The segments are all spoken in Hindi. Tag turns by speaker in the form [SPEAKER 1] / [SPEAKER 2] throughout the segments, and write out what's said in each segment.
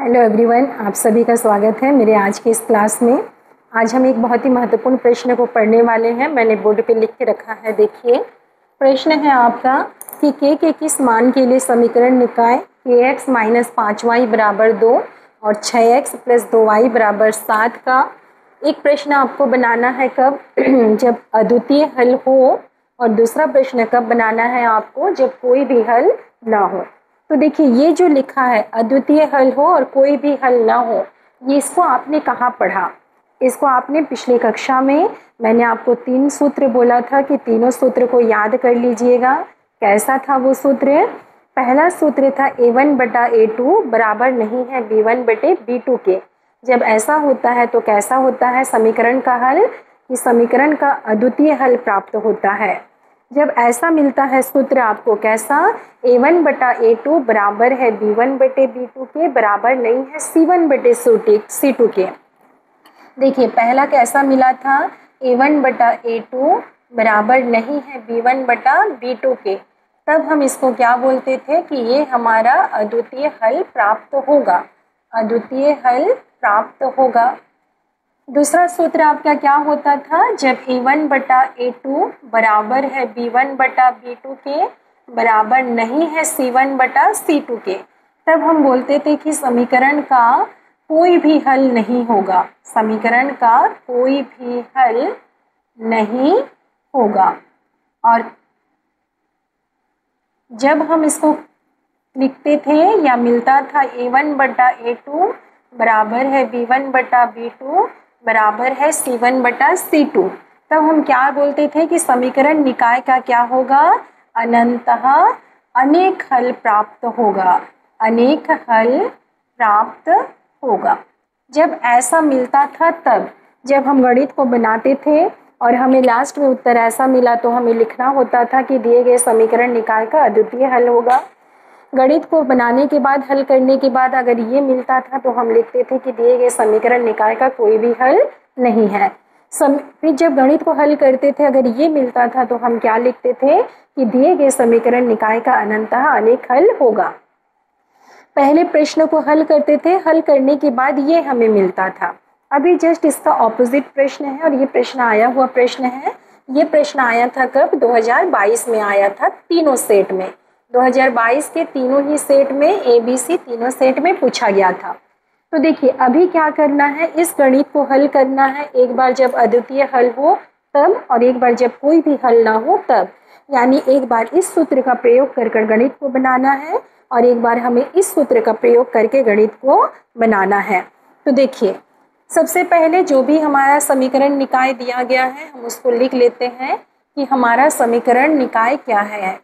[SPEAKER 1] हेलो एवरीवन, आप सभी का स्वागत है मेरे आज की इस क्लास में। आज हम एक बहुत ही महत्वपूर्ण प्रश्न को पढ़ने वाले हैं। मैंने बोर्ड पे लिख के रखा है, देखिए। प्रश्न है आपका कि के किस मान के लिए समीकरण निकाय kx माइनस 5y बराबर 2 और 6x प्लस 2y बराबर 7 का एक प्रश्न आपको बनाना है कब जब अद्वितीय हल हो, और दूसरा प्रश्न कब बनाना है आपको जब कोई भी हल ना हो। तो देखिए, ये जो लिखा है अद्वितीय हल हो और कोई भी हल ना हो, ये इसको आपने कहाँ पढ़ा? इसको आपने पिछली कक्षा में मैंने आपको 3 सूत्र बोला था कि तीनों सूत्र को याद कर लीजिएगा। कैसा था वो सूत्र? पहला सूत्र था a1 बटा a2 बराबर नहीं है b1 बटे b2 के। जब ऐसा होता है तो कैसा होता है समीकरण का हल? कि समीकरण का अद्वितीय हल प्राप्त होता है। जब ऐसा मिलता है सूत्र आपको, कैसा? a1 बटा a2 बराबर है b1 बटे b2 के, बराबर नहीं है c1 बटे c2 के। देखिए, पहला कैसा मिला था? a1 बटा a2 बराबर नहीं है b1 बटा b2 के। तब हम इसको क्या बोलते थे कि ये हमारा अद्वितीय हल प्राप्त होगा, अद्वितीय हल प्राप्त होगा। दूसरा सूत्र आपका क्या होता था? जब a1 बटा a2 बराबर है b1 बटा b2 के, बराबर नहीं है c1 बटा c2 के, तब हम बोलते थे कि समीकरण का कोई भी हल नहीं होगा, समीकरण का कोई भी हल नहीं होगा। और जब हम इसको लिखते थे या मिलता था a1 बटा a2 बराबर है b1 बटा b2 बराबर है c1 बटा c2, तब हम क्या बोलते थे कि समीकरण निकाय का क्या होगा? अनंतः अनेक हल प्राप्त होगा, अनेक हल प्राप्त होगा। जब ऐसा मिलता था तब, जब हम गणित को बनाते थे और हमें लास्ट में उत्तर ऐसा मिला, तो हमें लिखना होता था कि दिए गए समीकरण निकाय का अद्वितीय हल होगा। गणित को बनाने के बाद, हल करने के बाद अगर ये मिलता था तो हम लिखते थे कि दिए गए समीकरण निकाय का कोई भी हल नहीं है। फिर जब गणित को हल करते थे, अगर ये मिलता था तो हम क्या लिखते थे कि दिए गए समीकरण निकाय का अनंतः अनेक हल होगा। पहले प्रश्न को हल करते थे, हल करने के बाद ये हमें मिलता था। अभी जस्ट इसका ऑपोजिट प्रश्न है, और ये प्रश्न आया हुआ प्रश्न है। ये प्रश्न आया था कब? 2022 में आया था, तीनों सेट में। 2022 के तीनों ही सेट में, ABC तीनों सेट में पूछा गया था। तो देखिए, अभी क्या करना है, इस गणित को हल करना है, एक बार जब अद्वितीय हल हो तब, और एक बार जब कोई भी हल ना हो तब। यानी एक बार इस सूत्र का प्रयोग कर गणित को बनाना है, और एक बार हमें इस सूत्र का प्रयोग करके गणित को बनाना है। तो देखिए, सबसे पहले जो भी हमारा समीकरण निकाय दिया गया है, हम उसको लिख लेते हैं कि हमारा समीकरण निकाय क्या है।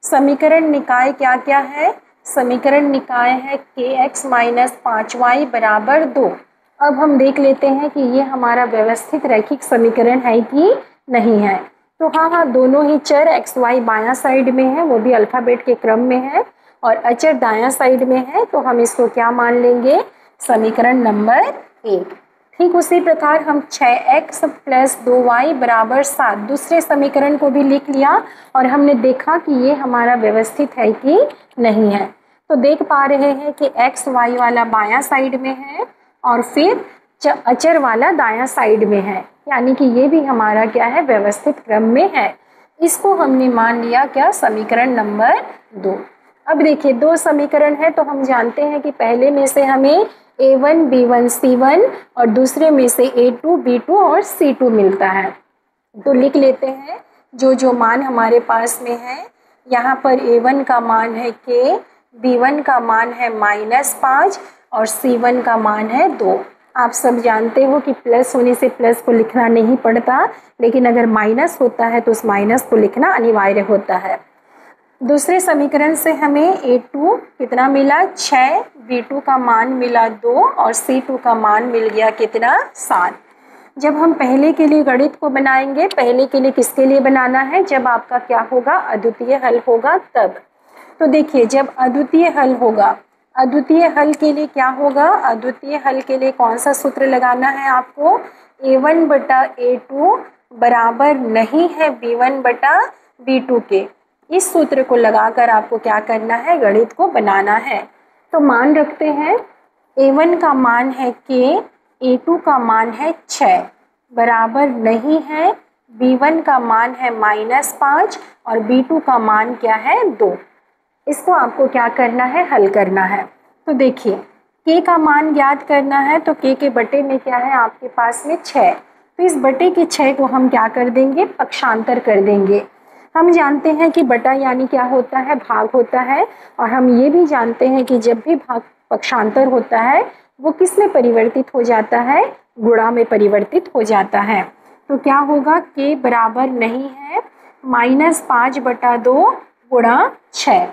[SPEAKER 1] समीकरण निकाय क्या क्या है? समीकरण निकाय है kx माइनस 5y बराबर 2। अब हम देख लेते हैं कि ये हमारा व्यवस्थित रैखिक समीकरण है कि नहीं है। तो हाँ, दोनों ही चर x y बायां साइड में है, वो भी अल्फ़ाबेट के क्रम में है, और अचर दायां साइड में है, तो हम इसको क्या मान लेंगे? समीकरण नंबर 1। ठीक उसी प्रकार हम 6x प्लस 2y बराबर 7 दूसरे समीकरण को भी लिख लिया, और हमने देखा कि ये हमारा व्यवस्थित है कि नहीं है। तो देख पा रहे हैं कि x y वाला बायां साइड में है और फिर अचर वाला दायां साइड में है, यानी कि ये भी हमारा क्या है? व्यवस्थित क्रम में है। इसको हमने मान लिया क्या? समीकरण नंबर 2। अब देखिए, 2 समीकरण है, तो हम जानते हैं कि पहले में से हमें a1 b1 c1 और दूसरे में से a2 b2 और c2 मिलता है। तो लिख लेते हैं जो जो मान हमारे पास में है। यहाँ पर a1 का मान है k, b1 का मान है -5 और c1 का मान है 2। आप सब जानते हो कि प्लस होने से प्लस को लिखना नहीं पड़ता, लेकिन अगर माइनस होता है तो उस माइनस को लिखना अनिवार्य होता है। दूसरे समीकरण से हमें a2 कितना मिला? 6, b2 का मान मिला 2 और c2 का मान मिल गया कितना? 7। जब हम पहले के लिए गणित को बनाएंगे, पहले के लिए किसके लिए बनाना है? जब आपका क्या होगा? अद्वितीय हल होगा तब। तो देखिए, जब अद्वितीय हल होगा, अद्वितीय हल के लिए क्या होगा? अद्वितीय हल के लिए कौन सा सूत्र लगाना है आपको? a1 बटा a2 बराबर नहीं है b1 बटा b2 के। इस सूत्र को लगाकर आपको क्या करना है? गणित को बनाना है। तो मान रखते हैं A1 का मान है k, A2 का मान है 6, बराबर नहीं है B1 का मान है -5 और B2 का मान क्या है 2। इसको आपको क्या करना है, हल करना है। तो देखिए k का मान ज्ञात करना है, तो k के बटे में क्या है आपके पास में 6, तो इस बटे के 6 को हम क्या कर देंगे, पक्षांतर कर देंगे। हम जानते हैं कि बटा यानी क्या होता है, भाग होता है, और हम ये भी जानते हैं कि जब भी भाग पक्षांतर होता है वो किस में परिवर्तित हो जाता है, गुणा में परिवर्तित हो जाता है। तो क्या होगा, k बराबर नहीं है -5/2 गुणा 6।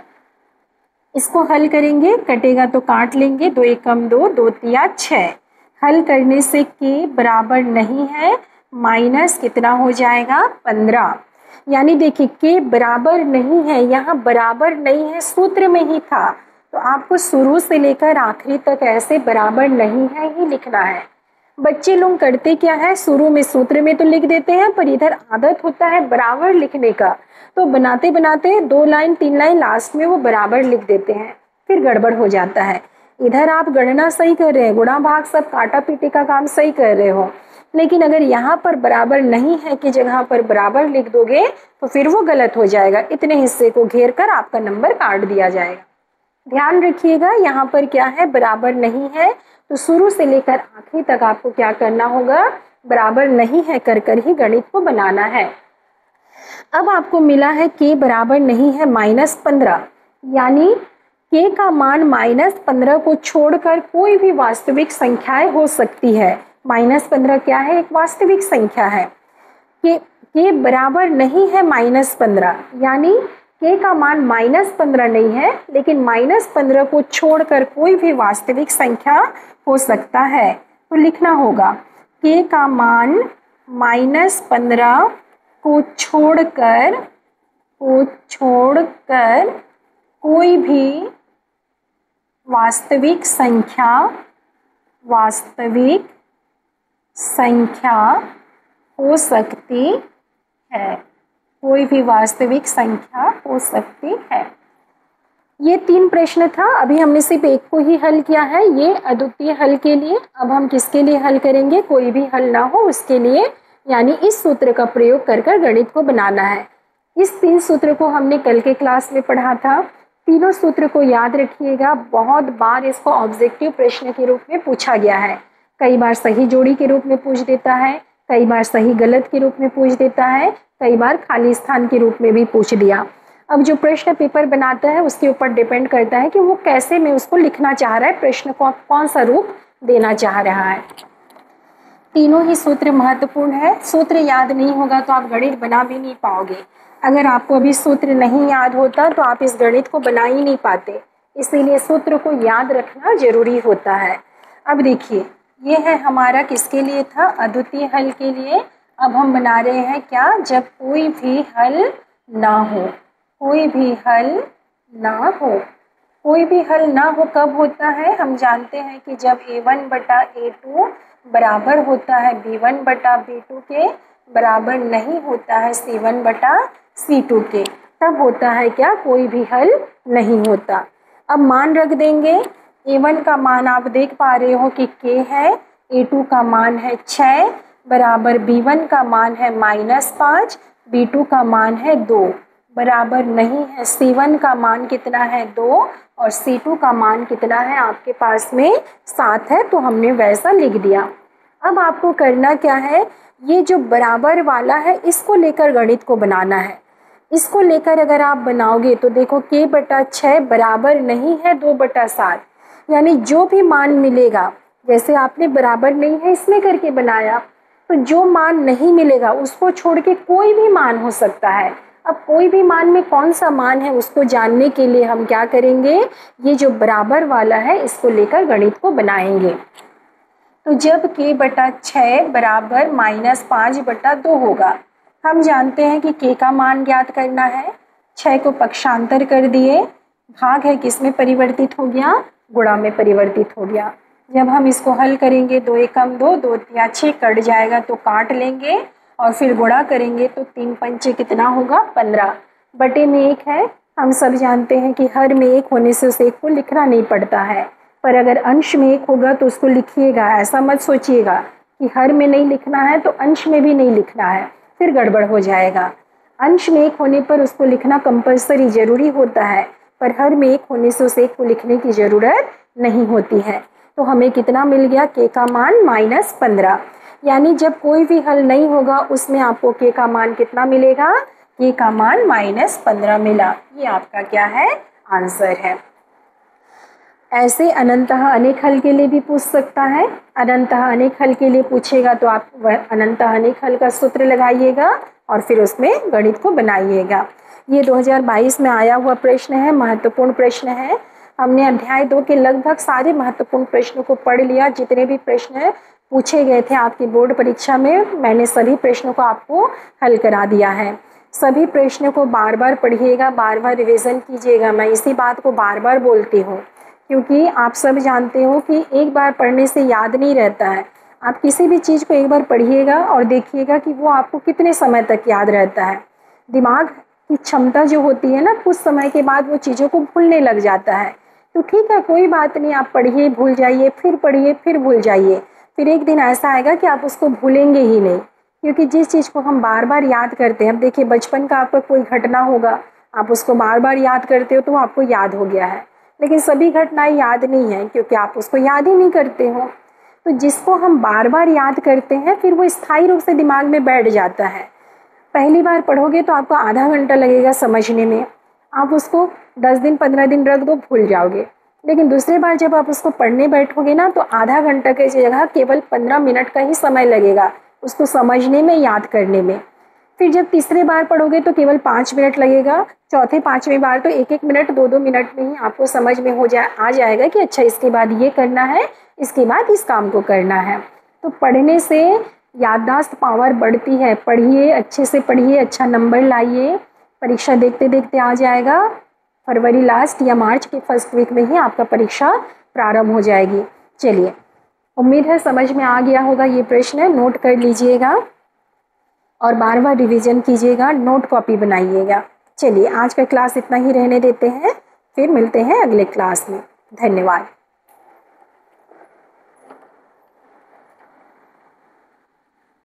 [SPEAKER 1] इसको हल करेंगे, कटेगा तो काट लेंगे, 2 एकम 2, 2 तिया 6। हल करने से k बराबर नहीं है माइनस कितना हो जाएगा 15। यानी देखिए k बराबर नहीं है, यहाँ बराबर नहीं है सूत्र में ही था, तो आपको शुरू से लेकर आखिरी तक ऐसे बराबर नहीं है ही लिखना है। बच्चे लोग करते क्या है, शुरू में सूत्र में तो लिख देते हैं, पर इधर आदत होता है बराबर लिखने का, तो बनाते बनाते 2 लाइन 3 लाइन लास्ट में वो बराबर लिख देते हैं, फिर गड़बड़ हो जाता है। इधर आप गणना सही कर रहे हैं, गुणा भाग सब काटा पीटे का काम सही कर रहे हो, लेकिन अगर यहाँ पर बराबर नहीं है की जगह पर बराबर लिख दोगे तो फिर वो गलत हो जाएगा, इतने हिस्से को घेर कर आपका नंबर काट दिया जाएगा। ध्यान रखिएगा, यहाँ पर क्या है, बराबर नहीं है, तो शुरू से लेकर आखिरी तक आपको क्या करना होगा, बराबर नहीं है कर कर ही गणित को बनाना है। अब आपको मिला है k बराबर नहीं है -15, यानी k का मान -15 को छोड़कर कोई भी वास्तविक संख्याएं हो सकती है। -15 क्या है, एक वास्तविक संख्या है। k बराबर नहीं है -15, यानी k का मान -15 नहीं है, लेकिन -15 को छोड़कर कोई भी वास्तविक संख्या हो सकता है। तो लिखना होगा k का मान -15 को छोड़कर कोई भी वास्तविक संख्या हो सकती है, कोई भी वास्तविक संख्या हो सकती है। ये 3 प्रश्न था, अभी हमने सिर्फ एक को ही हल किया है, ये अद्वितीय हल के लिए। अब हम किसके लिए हल करेंगे, कोई भी हल ना हो उसके लिए, यानी इस सूत्र का प्रयोग कर कर गणित को बनाना है। इस 3 सूत्र को हमने कल के क्लास में पढ़ा था। तीनों सूत्र को याद रखिएगा, बहुत बार इसको ऑब्जेक्टिव प्रश्न के रूप में पूछा गया है। कई बार सही जोड़ी के रूप में पूछ देता है, कई बार सही गलत के रूप में पूछ देता है, कई बार खाली स्थान के रूप में भी पूछ दिया। अब जो प्रश्न पेपर बनाता है उसके ऊपर डिपेंड करता है कि वो कैसे में उसको लिखना चाह रहा है, प्रश्न को कौन सा रूप देना चाह रहा है। तीनों ही सूत्र महत्वपूर्ण है, सूत्र याद नहीं होगा तो आप गणित बना भी नहीं पाओगे। अगर आपको अभी सूत्र नहीं याद होता तो आप इस गणित को बना ही नहीं पाते, इसीलिए सूत्र को याद रखना जरूरी होता है। अब देखिए ये है हमारा किसके लिए था, अद्वितीय हल के लिए। अब हम बना रहे हैं क्या, जब कोई भी हल ना हो, कोई भी हल ना हो। कोई भी हल ना हो कब होता है, हम जानते हैं कि जब A1/A2 बराबर होता है B1/B2 के, बराबर नहीं होता है C1/C2 के, तब होता है क्या, कोई भी हल नहीं होता। अब मान रख देंगे, A1 का मान आप देख पा रहे हो कि k है, A2 का मान है 6, बराबर B1 का मान है -5, B2 का मान है 2, बराबर नहीं है C1 का मान कितना है 2 और C2 का मान कितना है आपके पास में 7 है, तो हमने वैसा लिख दिया। अब आपको करना क्या है, ये जो बराबर वाला है इसको लेकर गणित को बनाना है। इसको लेकर अगर आप बनाओगे तो देखो k/6 बराबर नहीं है 2/7, यानी जो भी मान मिलेगा, जैसे आपने बराबर नहीं है इसमें करके बनाया, तो जो मान नहीं मिलेगा उसको छोड़ के कोई भी मान हो सकता है। अब कोई भी मान में कौन सा मान है उसको जानने के लिए हम क्या करेंगे, ये जो बराबर वाला है इसको लेकर गणित को बनाएंगे। तो जब k/6 बराबर -5/2 होगा, हम जानते हैं कि k का मान ज्ञात करना है। 6 को पक्षांतर कर दिए, भाग है किस में परिवर्तित हो गया, गुणा में परिवर्तित हो गया। जब हम इसको हल करेंगे 2 एकम 2, 2 तिया 6, कट जाएगा तो काट लेंगे और फिर गुणा करेंगे तो 3 पंचे कितना होगा 15, बटे में 1 है। हम सब जानते हैं कि हर में 1 होने से उस 1 को लिखना नहीं पड़ता है, पर अगर अंश में 1 होगा तो उसको लिखिएगा, ऐसा मत सोचिएगा कि हर में नहीं लिखना है तो अंश में भी नहीं लिखना है, फिर गड़बड़ हो जाएगा। अंश में 1 होने पर उसको लिखना कंपलसरी ज़रूरी होता है, पर हर में 1 होने से उस 1 को लिखने की ज़रूरत नहीं होती है। तो हमें कितना मिल गया, k का मान -15, यानी जब कोई भी हल नहीं होगा उसमें आपको k का मान कितना मिलेगा, k का मान -15 मिला। ये आपका क्या है, आंसर है। ऐसे अनंतः अनेक हल के लिए भी पूछ सकता है। अनंतः अनेक हल के लिए पूछेगा तो आप वह अनंतः अनेक हल का सूत्र लगाइएगा और फिर उसमें गणित को बनाइएगा। ये 2022 में आया हुआ प्रश्न है, महत्वपूर्ण प्रश्न है। हमने अध्याय 2 के लगभग सारे महत्वपूर्ण प्रश्नों को पढ़ लिया। जितने भी प्रश्न पूछे गए थे आपकी बोर्ड परीक्षा में, मैंने सभी प्रश्नों को आपको हल करा दिया है। सभी प्रश्नों को बार बार पढ़िएगा, बार बार रिवीजन कीजिएगा। मैं इसी बात को बार बार बोलती हूँ क्योंकि आप सब जानते हो कि एक बार पढ़ने से याद नहीं रहता है। आप किसी भी चीज़ को एक बार पढ़िएगा और देखिएगा कि वो आपको कितने समय तक याद रहता है। दिमाग की क्षमता जो होती है ना, कुछ समय के बाद वो चीज़ों को भूलने लग जाता है। तो ठीक है, कोई बात नहीं, आप पढ़िए, भूल जाइए, फिर पढ़िए, फिर भूल जाइए। फिर एक दिन ऐसा आएगा कि आप उसको भूलेंगे ही नहीं, क्योंकि जिस चीज़ को हम बार बार याद करते हैं, अब देखिए बचपन का आपका कोई घटना होगा, आप उसको बार बार याद करते हो तो आपको याद हो गया है, लेकिन सभी घटनाएं याद नहीं है क्योंकि आप उसको याद ही नहीं करते हो। तो जिसको हम बार बार याद करते हैं फिर वो स्थायी रूप से दिमाग में बैठ जाता है। पहली बार पढ़ोगे तो आपको आधा घंटा लगेगा समझने में, आप उसको 10 दिन 15 दिन रख दो, भूल जाओगे। लेकिन दूसरी बार जब आप उसको पढ़ने बैठोगे ना तो आधा घंटा की जगह केवल 15 मिनट का ही समय लगेगा उसको समझने में, याद करने में। फिर जब तीसरी बार पढ़ोगे तो केवल 5 मिनट लगेगा, चौथे 5वें बार तो 1-1 मिनट 2-2 मिनट में ही आपको समझ में आ जाएगा कि अच्छा इसके बाद ये करना है, इसके बाद इस काम को करना है। तो पढ़ने से याददाश्त पावर बढ़ती है। पढ़िए, अच्छे से पढ़िए, अच्छा नंबर लाइए। परीक्षा देखते देखते आ जाएगा, फरवरी लास्ट या मार्च के फर्स्ट वीक में ही आपका परीक्षा प्रारंभ हो जाएगी। चलिए, उम्मीद है समझ में आ गया होगा ये प्रश्न। नोट कर लीजिएगा और बार बार रिवीजन कीजिएगा, नोट कॉपी बनाइएगा। चलिए, आज का क्लास इतना ही रहने देते हैं, फिर मिलते हैं अगले क्लास में। धन्यवाद।